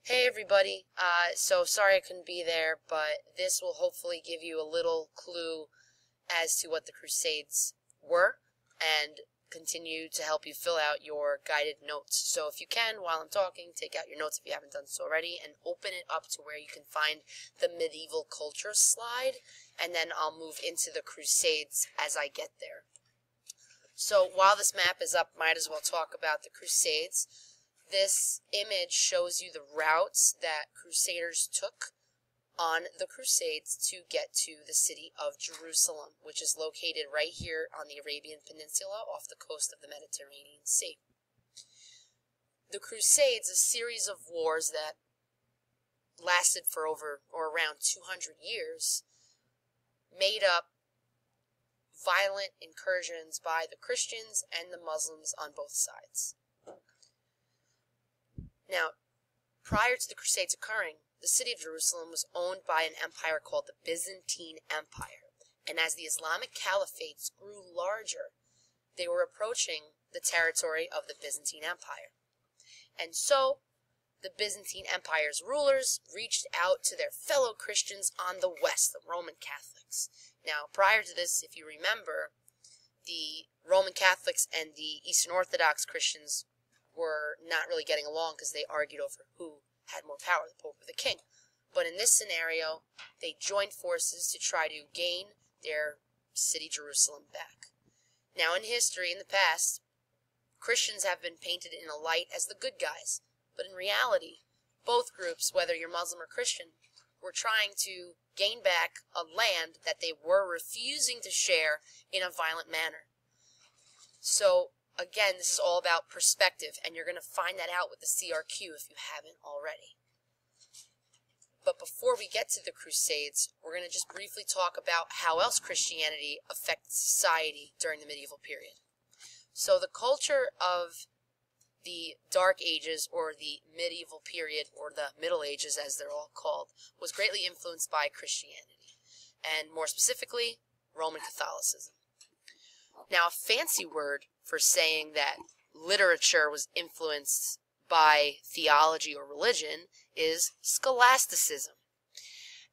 Hey everybody, so sorry I couldn't be there, but this will hopefully give you a little clue as to what the Crusades were and continue to help you fill out your guided notes. So if you can, while I'm talking, take out your notes if you haven't done so already and open it up to where you can find the medieval culture slide, and then I'll move into the Crusades as I get there. So while this map is up, might as well talk about the Crusades. This image shows you the routes that Crusaders took on the Crusades to get to the city of Jerusalem, which is located right here on the Arabian Peninsula off the coast of the Mediterranean Sea. The Crusades, a series of wars that lasted for over or around 200 years, made up violent incursions by the Christians and the Muslims on both sides. Now, prior to the Crusades occurring, the city of Jerusalem was owned by an empire called the Byzantine Empire, and as the Islamic caliphates grew larger, they were approaching the territory of the Byzantine Empire. And so, the Byzantine Empire's rulers reached out to their fellow Christians on the west, the Roman Catholics. Now, prior to this, if you remember, the Roman Catholics and the Eastern Orthodox Christians were not really getting along because they argued over who had more power, the Pope or the King. But in this scenario, they joined forces to try to gain their city Jerusalem back. Now in history, in the past, Christians have been painted in a light as the good guys. But in reality, both groups, whether you're Muslim or Christian, were trying to gain back a land that they were refusing to share in a violent manner. So, again, this is all about perspective, and you're going to find that out with the CRQ if you haven't already. But before we get to the Crusades, we're going to just briefly talk about how else Christianity affected society during the medieval period. So the culture of the Dark Ages, or the medieval period, or the Middle Ages as they're all called, was greatly influenced by Christianity, and more specifically, Roman Catholicism. Now, a fancy word for saying that literature was influenced by theology or religion is scholasticism.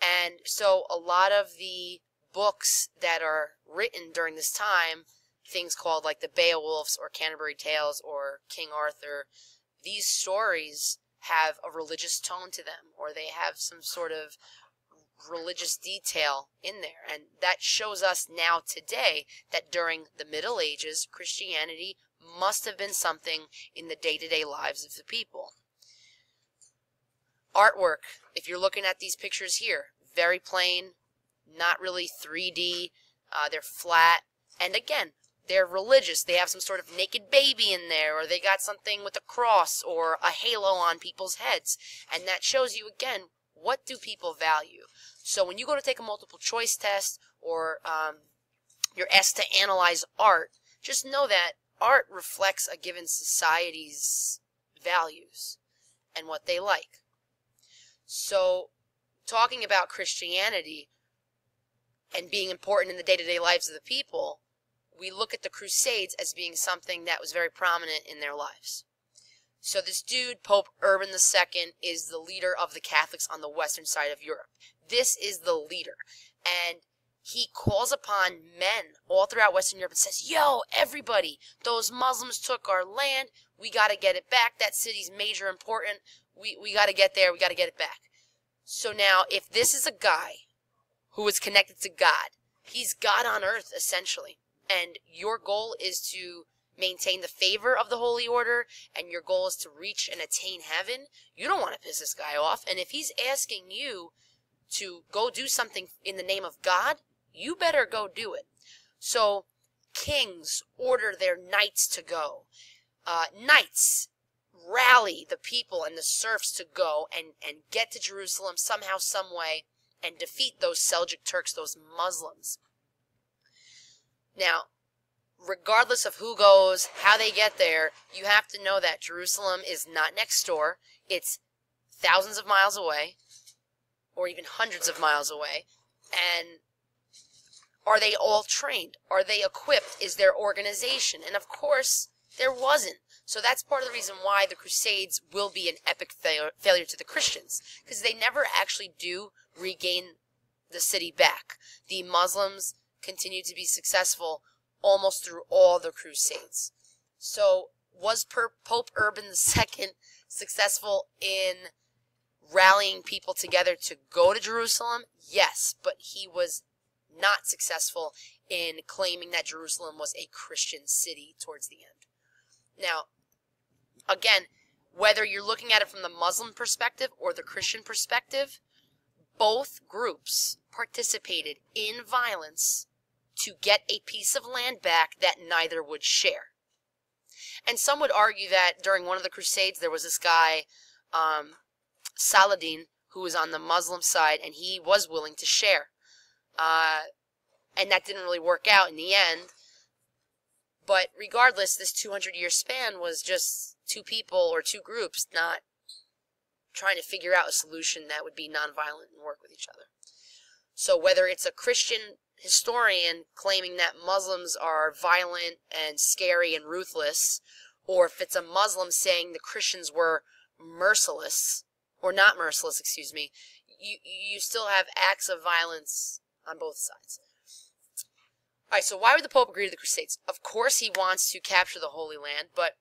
And so a lot of the books that are written during this time, things called like the Beowulfs or Canterbury Tales or King Arthur, these stories have a religious tone to them, or they have some sort of religious detail in there, and that shows us now today that during the Middle Ages, Christianity must have been something in the day-to-day lives of the people. Artwork, if you're looking at these pictures here, very plain, not really 3D, they're flat, and again, they're religious. They have some sort of naked baby in there, or they got something with a cross or a halo on people's heads, and that shows you again, what do people value? So when you go to take a multiple choice test, or you're asked to analyze art, just know that art reflects a given society's values and what they like. So talking about Christianity and being important in the day-to-day lives of the people, we look at the Crusades as being something that was very prominent in their lives. So this dude, Pope Urban II, is the leader of the Catholics on the western side of Europe. This is the leader. And he calls upon men all throughout Western Europe and says, yo, everybody, those Muslims took our land. We got to get it back. That city's major important. We got to get there. We got to get it back. So now, if this is a guy who is connected to God, he's God on earth, essentially. And your goal is to maintain the favor of the Holy Order, and your goal is to reach and attain heaven, you don't want to piss this guy off. And if he's asking you to go do something in the name of God, you better go do it. So kings order their knights to go. Knights rally the people and the serfs to go and get to Jerusalem somehow, some way, and defeat those Seljuk Turks, those Muslims. Now, regardless of who goes, how they get there, you have to know that Jerusalem is not next door. It's thousands of miles away, or even hundreds of miles away. And are they all trained? Are they equipped? Is there organization? And of course, there wasn't. So that's part of the reason why the Crusades will be an epic failure to the Christians, because they never actually do regain the city back. The Muslims continue to be successful almost through all the Crusades. So was Pope Urban II successful in rallying people together to go to Jerusalem? Yes, but he was not successful in claiming that Jerusalem was a Christian city towards the end. Now, again, whether you're looking at it from the Muslim perspective or the Christian perspective, both groups participated in violence to get a piece of land back that neither would share. And some would argue that during one of the Crusades, there was this guy, Saladin, who was on the Muslim side, and he was willing to share. And that didn't really work out in the end. But regardless, this 200-year span was just two people or two groups not trying to figure out a solution that would be nonviolent and work with each other. So whether it's a Christian historian claiming that Muslims are violent and scary and ruthless, or if it's a Muslim saying the Christians were merciless, or not merciless, excuse me, you still have acts of violence on both sides. Alright, so why would the Pope agree to the Crusades? Of course he wants to capture the Holy Land, but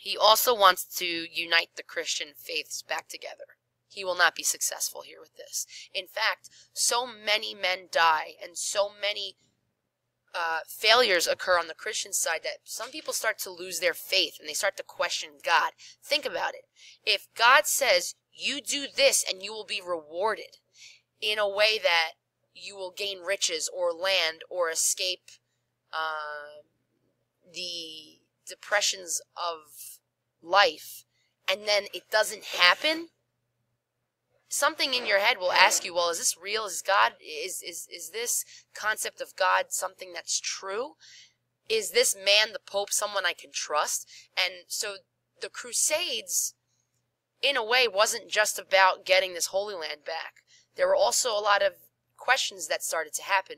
he also wants to unite the Christian faiths back together. He will not be successful here with this. In fact, so many men die and so many failures occur on the Christian side that some people start to lose their faith and they start to question God. Think about it. If God says, you do this and you will be rewarded in a way that you will gain riches or land or escape the depressions of life, and then it doesn't happen, something in your head will ask you, well, is this real? Is God, is this concept of God something that's true? Is this man, the Pope, someone I can trust? And so the Crusades, in a way, wasn't just about getting this Holy Land back. There were also a lot of questions that started to happen.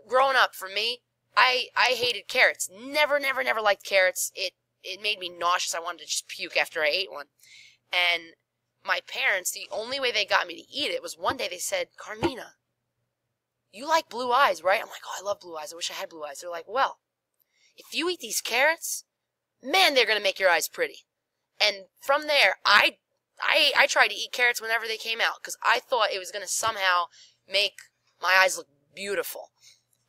Growing up, for me, I hated carrots. Never liked carrots. It made me nauseous. I wanted to just puke after I ate one. And my parents, the only way they got me to eat it was one day they said, Carmina, you like blue eyes, right? I'm like, oh, I love blue eyes. I wish I had blue eyes. They're like, well, if you eat these carrots, man, they're going to make your eyes pretty. And from there, I tried to eat carrots whenever they came out because I thought it was going to somehow make my eyes look beautiful.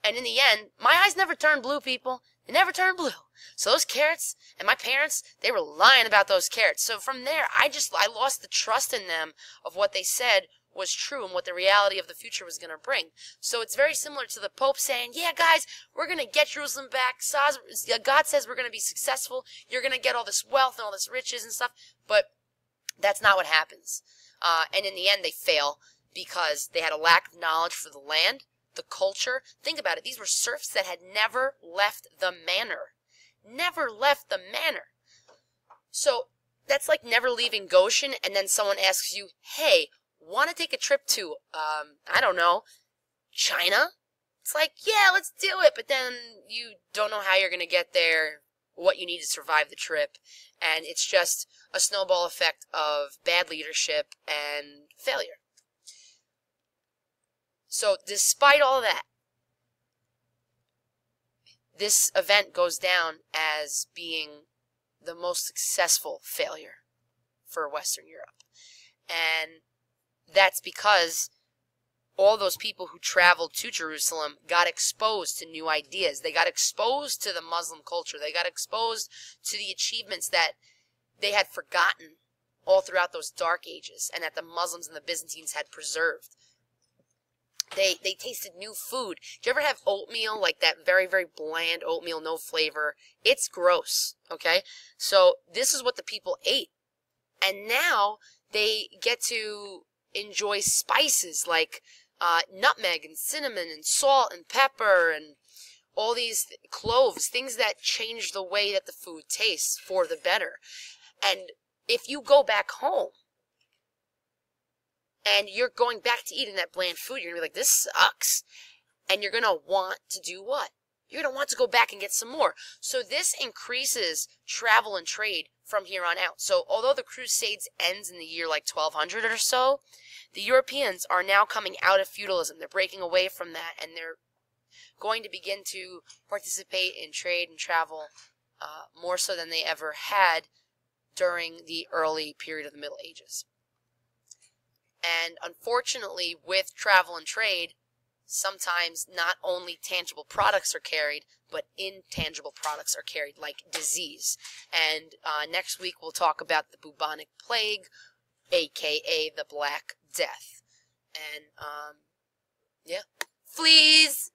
And in the end, my eyes never turned blue, people. They never turned blue. So those carrots, and my parents, they were lying about those carrots. So from there, I lost the trust in them of what they said was true and what the reality of the future was going to bring. So it's very similar to the Pope saying, yeah, guys, we're going to get Jerusalem back. God says we're going to be successful. You're going to get all this wealth and all this riches and stuff. But that's not what happens. And in the end, they fail because they had a lack of knowledge for the land, the culture. Think about it. These were serfs that had never left the manor. Never left the manor. So that's like never leaving Goshen, and then someone asks you, hey, want to take a trip to, I don't know, China? It's like, yeah, let's do it. But then you don't know how you're going to get there, what you need to survive the trip. And it's just a snowball effect of bad leadership and failure. So despite all that, this event goes down as being the most successful failure for Western Europe. And that's because all those people who traveled to Jerusalem got exposed to new ideas. They got exposed to the Muslim culture. They got exposed to the achievements that they had forgotten all throughout those dark ages and that the Muslims and the Byzantines had preserved. They tasted new food. Do you ever have oatmeal, like that very, very bland oatmeal, no flavor? It's gross, okay? So this is what the people ate. And now they get to enjoy spices like nutmeg and cinnamon and salt and pepper and all these cloves, things that change the way that the food tastes for the better. And if you go back home and you're going back to eating that bland food, you're going to be like, this sucks. And you're going to want to do what? you're going to want to go back and get some more. So this increases travel and trade from here on out. So although the Crusades ends in the year like 1200 or so, the Europeans are now coming out of feudalism. They're breaking away from that, and they're going to begin to participate in trade and travel more so than they ever had during the early period of the Middle Ages. And unfortunately, with travel and trade, sometimes not only tangible products are carried, but intangible products are carried, like disease. And next week we'll talk about the bubonic plague, aka the Black Death. And yeah, fleas!